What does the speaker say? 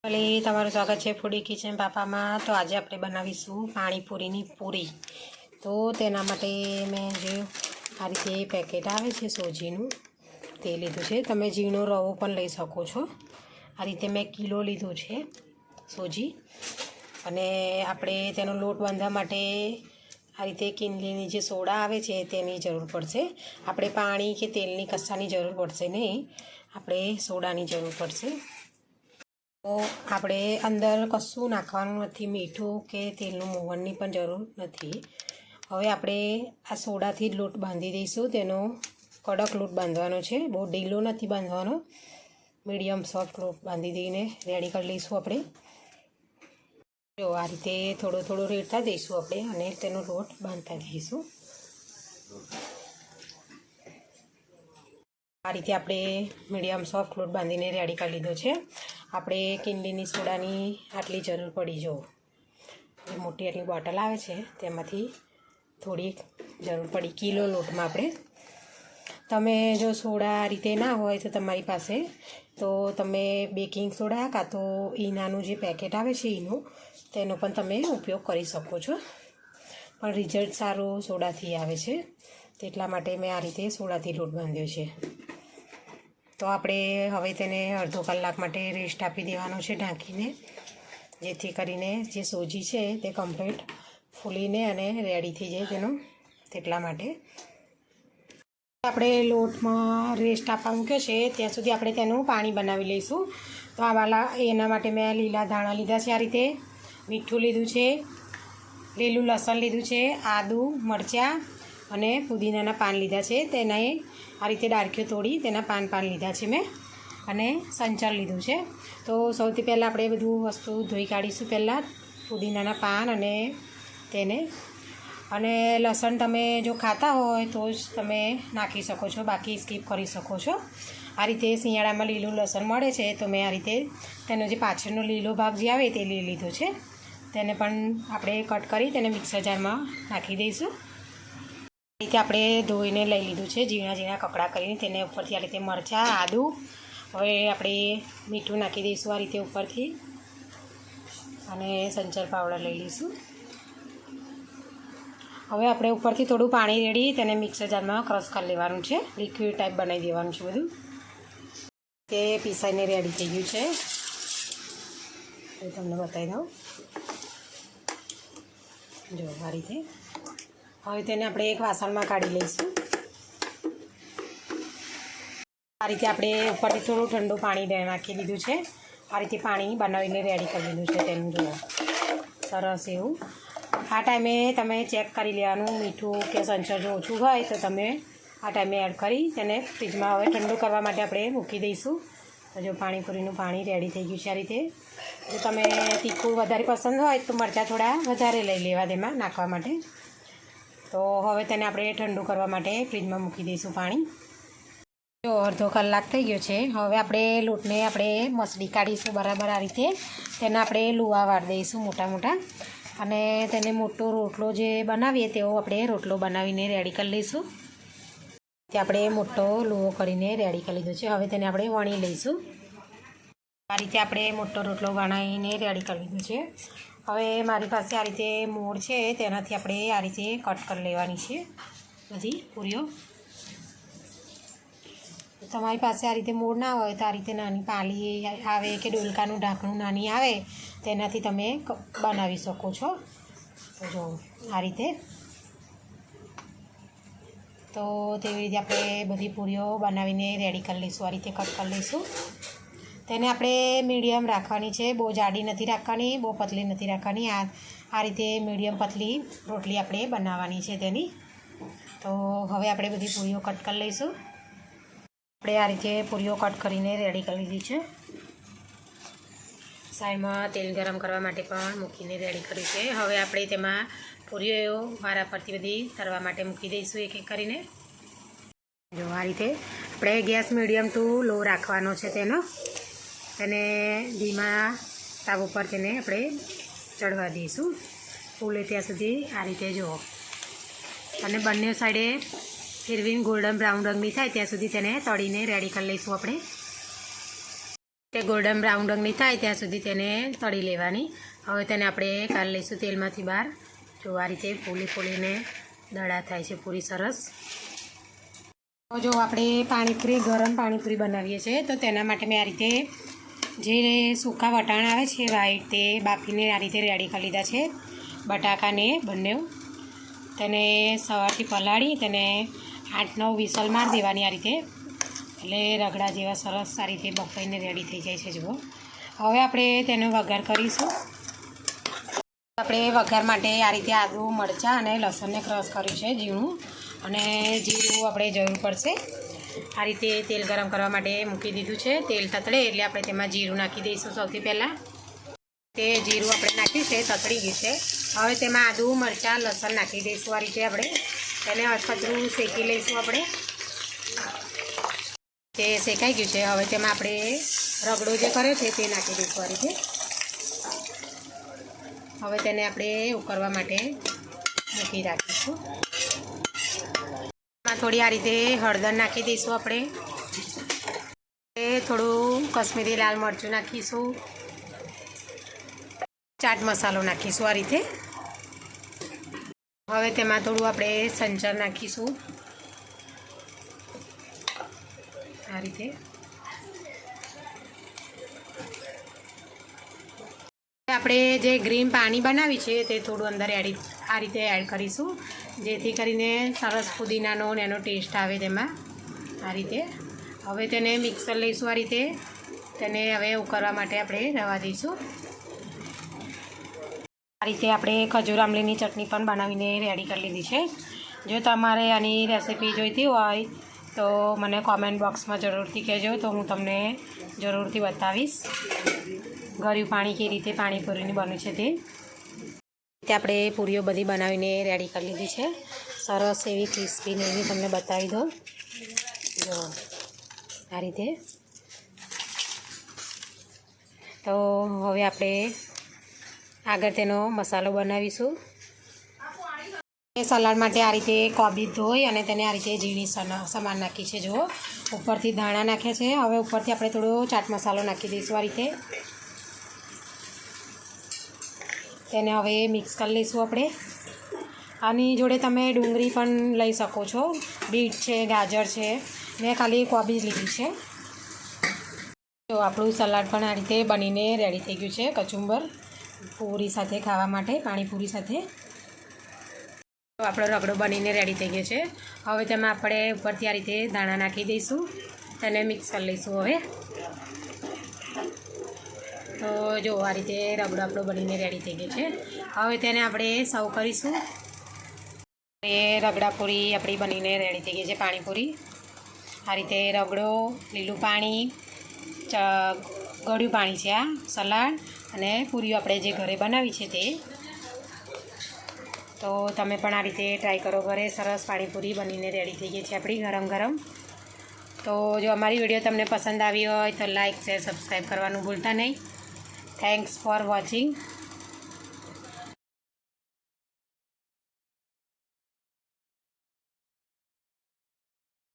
ભલે તમારું સ્વાગત છે ફૂડી કિચન પાપામાં। તો આજે આપણે બનાવીશું પાણીપુરીની પૂરી। તો તેના માટે મેં જે આ રીતે પેકેટ આવે છે સોજીનું તે લીધું છે। તમે ઝીણો રવો પણ લઈ શકો છો। આ રીતે મેં કિલો લીધું છે સોજી। અને આપણે તેનો લોટ બાંધવા માટે આ રીતે કિનલીની જે સોડા આવે છે તેની જરૂર પડશે। આપણે પાણી કે તેલની કશાની જરૂર પડશે નહીં, આપણે સોડાની જરૂર પડશે। તો આપણે અંદર કશું નાખવાનું નથી, મીઠું કે તેલનું મોવણની પણ જરૂર નથી। હવે આપણે આ સોડાથી જ લોટ બાંધી દઈશું। તેનો કડક લોટ બાંધવાનો છે, બહુ ઢીલો નથી બાંધવાનો, મીડિયમ સોફ્ટ લોટ બાંધી દઈને રેડી કરી લઈશું આપણે। જો આ રીતે થોડો થોડો રેડતા દઈશું આપણે અને તેનો લોટ બાંધતા જઈશું। આ રીતે આપણે મીડિયમ સોફ્ટ લોટ બાંધીને રેડી કરી લીધો છે। આપણે કિનલીની સોડાની આટલી જરૂર પડી। જો જે મોટી આટલી બોટલ આવે છે તેમાંથી થોડીક જરૂર પડી કિલો લોટમાં આપણે। તમે જો સોડા આ રીતે ના હોય તો તમારી પાસે તો તમે બેકિંગ સોડા કાં તો ઈનાનું જે પેકેટ આવે છે ઈનું તેનો પણ તમે ઉપયોગ કરી શકો છો, પણ રિઝલ્ટ સારું સોડાથી આવે છે, તેટલા માટે મેં આ રીતે સોડાથી લોટ બાંધ્યો છે। તો આપણે હવે તેને અડધો કલાક માટે રેસ્ટ આપી દેવાનો છે ઢાંકીને, જેથી કરીને જે સોજી છે તે કમ્પ્લીટ ફૂલીને અને રેડી થઈ જાય તેનું, તેટલા માટે આપણે લોટમાં રેસ્ટ આપવા મૂક્યો છે ત્યાં સુધી આપણે તેનું પાણી બનાવી લઈશું। તો એના માટે મેં લીલા ધાણા લીધા છે, આ રીતે મીઠું લીધું છે, લીલું લસણ લીધું છે, આદું મરચાં અને પુદીનાના પાન લીધા છે। તેને આ રીતે ડાળખીઓ તોડી તેના પાન લીધા છે મેં, અને સંચળ લીધું છે। તો સૌથી પહેલાં આપણે બધું વસ્તુ ધોઈ કાઢીશું। પહેલાં પુદીનાના પાન અને તેને, અને લસણ તમે જો ખાતા હોય તો જ તમે નાખી શકો છો, બાકી સ્કીપ કરી શકો છો। આ રીતે શિયાળામાં લીલું લસણ મળે છે તો મેં આ રીતે તેનો જે પાછળનો લીલો ભાગ જે આવે તે લઈ લીધો છે। તેને પણ આપણે કટ કરી તેને મિક્સર જારમાં નાખી દઈશું। આ રીતે આપણે ધોઈને લઈ લીધું છે, ઝીણા ઝીણા કકડા કરીને તેને ઉપરથી આ રીતે મરચાં આદું, હવે આપણે મીઠું નાખી દઈશું આ રીતે ઉપરથી, અને સંચળ પાવડર લઈ લઈશું। હવે આપણે ઉપરથી થોડું પાણી રેડી તેને મિક્સર જારમાં ક્રશ કરી લેવાનું છે, લિક્વિડ ટાઈપ બનાવી દેવાનું છે બધું। તે પીસાઈને રેડી થઈ ગયું છે, એ તમને બતાવી દઉં। જો આ રીતે હવે તેને આપણે એક વાસણમાં કાઢી લઈશું। આ રીતે આપણે ઉપરથી થોડું ઠંડુ પાણી નાખી દીધું છે, આ રીતે પાણી બનાવીને રેડી કરી દીધું છે તેનું, જુઓ સરસ એવું। આ ટાઈમે તમે ચેક કરી લેવાનું, મીઠું કે સંચળ જો ઓછું હોય તો તમે આ ટાઈમે એડ કરી તેને ફ્રીજમાં હવે ઠંડુ કરવા માટે આપણે મૂકી દઈશું। તો જો પાણીપુરીનું પાણી રેડી થઈ ગયું છે। આ રીતે જો તમે તીખું વધારે પસંદ હોય તો મરચાં થોડા વધારે લઈ લેવા તેમાં નાખવા માટે। તો હવે તેને આપણે ઠંડુ કરવા માટે ફ્રીજમાં મૂકી દઈશું પાણી। જો અડધો કલાક થઈ ગયો છે, હવે આપણે લોટને આપણે મસળી કાઢીશું બરાબર। આ રીતે તેને આપણે લુવા વાળી દઈશું મોટા મોટા, અને તેને મોટો રોટલો જે બનાવીએ તેવો આપણે રોટલો બનાવીને રેડી કરી લઈશું। તે આપણે મોટો લુવો કરીને રેડી કરી લીધો છે, હવે તેને આપણે વણી લઈશું। આ રીતે આપણે મોટો રોટલો વણાવીને રેડી કરી લીધો છે। હવે મારી પાસે આ રીતે મોળ છે, તેનાથી આપણે આ રીતે કટ કરી લેવાની છે બધી પૂરીઓ। તમારી પાસે આ રીતે મોળ ના હોય તો આ રીતે નાની પાલી આવે કે ડોલકાનું ઢાંકણું નાની આવે તેનાથી તમે બનાવી શકો છો। તો જો આ રીતે, તો તેવી રીતે આપણે બધી પૂરીઓ બનાવીને રેડી કરી લઈશું। આ રીતે કટ કરી લઈશું। તેને આપણે મીડિયમ રાખવાની છે, બહુ જાડી નથી રાખવાની, બહુ પતલી નથી રાખવાની। આ રીતે મીડિયમ પતલી રોટલી આપણે બનાવવાની છે તેની। તો હવે આપણે બધી પૂરીઓ કટ કરી લઈશું। આપણે આ રીતે પૂરીઓ કટ કરીને રેડી કરી લીધી છે। સાઈડમાં તેલ ગરમ કરવા માટે પણ મૂકીને રેડી કર્યું છે। હવે આપણે તેમાં પૂરીઓ વારા પરથી બધી તળવા માટે મૂકી દઈશું એક એક કરીને। જો આ રીતે આપણે ગેસ મીડિયમ ટુ લો રાખવાનો છે તેને ધીમા તાવ ઉપર તેને આપણે ચડવા દઈશું ફૂલે ત્યાં સુધી। આ રીતે જુઓ, અને બંને સાઈડે ફેરવીને ગોલ્ડન બ્રાઉન રંગની થાય ત્યાં સુધી તેને તળીને રેડી કરી લઈશું આપણે। તે ગોલ્ડન બ્રાઉન રંગની થાય ત્યાં સુધી તેને તળી લેવાની. હવે તેને આપણે કાઢી લઈશું તેલમાંથી બહાર. જો આ રીતે ફૂલીને દડા થાય છે પૂરી સરસ. જો આપણે પાણીપુરી ગરમ પાણીપુરી બનાવીએ છીએ તો તેના માટે મેં આ રીતે જે સૂકા વટાણા આવે છે વાઈટ તે બાફીને આ રીતે રેડી કરી લીધા છે. બટાકાને બંને તેને સવારથી પલાળી તેને 8-9 વિસલ મારી દેવાની આ રીતે, એટલે રગડા જેવા સરસ આ રીતે બફાઈને રેડી થઈ જાય છે. જુઓ હવે આપણે તેનો વઘાર કરીશું. આપણે વઘાર માટે આ રીતે આદુ મરચાં અને લસણને ક્રશ કર્યું છે ઝીણું, અને જીરું આપણે જરૂર પડશે. આ રીતે તેલ ગરમ કરવા માટે મૂકી દીધું છે. તેલ તતડે એટલે આપણે તેમાં જીરું નાખી દઈશું. સૌથી પહેલાં તે જીરું આપણે નાખ્યું છે, તતડી ગયું છે. હવે તેમાં આદુ મરચાં લસણ નાખી દઈશું. આ રીતે આપણે તેને અધકચરું શેકી લઈશું. આપણે તે શેકાઈ ગયું છે. હવે તેમાં આપણે રગડો જે કર્યો છે તે નાખી દઈશું. આ રીતે હવે તેને આપણે ઉકળવા માટે મૂકી રાખીશું. થોડી આ રીતે હળદર નાખી દઈશું. આપણે થોડું કશ્મીરી લાલ મરચું નાખીશું. ચાટ મસાલો નાખીશું આ રીતે. હવે તેમાં થોડું આપણે સંચર નાખીશું આ રીતે. આપણે જે ગ્રીન પાણી બનાવી છે તે થોડું અંદર આ રીતે એડ કરીશું, જેથી કરીને સરસ પુદીનાનો ને એનો ટેસ્ટ આવે તેમાં આ રીતે. હવે તેને મિક્સ કરી લઈશું. આ રીતે તેને હવે ઉકળવા માટે આપણે રવા દઈશું. આ રીતે આપણે ખજૂર આમલીની ચટણી પણ બનાવીને રેડી કરી લીધી છે. જો તમારે આની રેસીપી જોઈતી હોય તો મને કોમેન્ટ બોક્સમાં જરૂરથી કહેજો, તો હું તમને જરૂરથી બતાવીશ ગળ્યું પાણી કેવી રીતે પાણીપુરીની બને છે તે. આપણે પૂરીઓ બધી બનાવીને રેડી કરી લીધી છે. સરસ એવી ક્રિસ્પી ને એવી તમને બતાવી દો. જો આ રીતે. તો હવે આપણે આગળ તેનો મસાલો બનાવીશું. સલાડ માટે આ રીતે કોબી ધોઈ અને તેને આ રીતે ઝીણી સમાન નાખી છે. જુઓ ઉપરથી ધાણા નાખ્યા છે. હવે ઉપરથી આપણે થોડો ચાટ મસાલો નાખી દઈશું આ રીતે. તેને હવે મિક્સ કરી લઈશું આપણે. આની જોડે તમે ડુંગળી પણ લઈ શકો છો, બીટ છે, ગાજર છે. મેં ખાલી કોબી જ લીધી છે. તો આપણું સલાડ પણ આ રીતે બનીને રેડી થઈ ગયું છે. કચુંબર પૂરી સાથે ખાવા માટે, પાણીપુરી સાથે. તો આપણો રગડો બનીને રેડી થઈ ગયો છે. હવે તેમાં આપણે ઉપરથી આ રીતે ધાણા નાખી દઈશું. તેને મિક્સ કરી લઈશું. હવે તો જો આ રીતે રગડો આપણો બનીને રેડી થઈ ગયો છે. હવે તેને આપણે સર્વ કરીશું. એ રગડા પૂરી આપણી બનીને રેડી થઈ ગઈ છે, પાણીપુરી. આ રીતે રગડો, લીલું પાણી, ગળ્યું પાણી છે, આ સલાડ અને પૂરીઓ આપણે જે ઘરે બનાવી છે તે. તો તમે પણ આ રીતે ટ્રાય કરો ઘરે. સરસ પાણીપુરી બનીને રેડી થઈ ગઈ છે આપણી ગરમ ગરમ. તો જો અમારી વિડીયો તમને પસંદ આવી હોય તો લાઇક, શેર, સબસ્ક્રાઈબ કરવાનું ભૂલતા નહીં. Thanks for watching.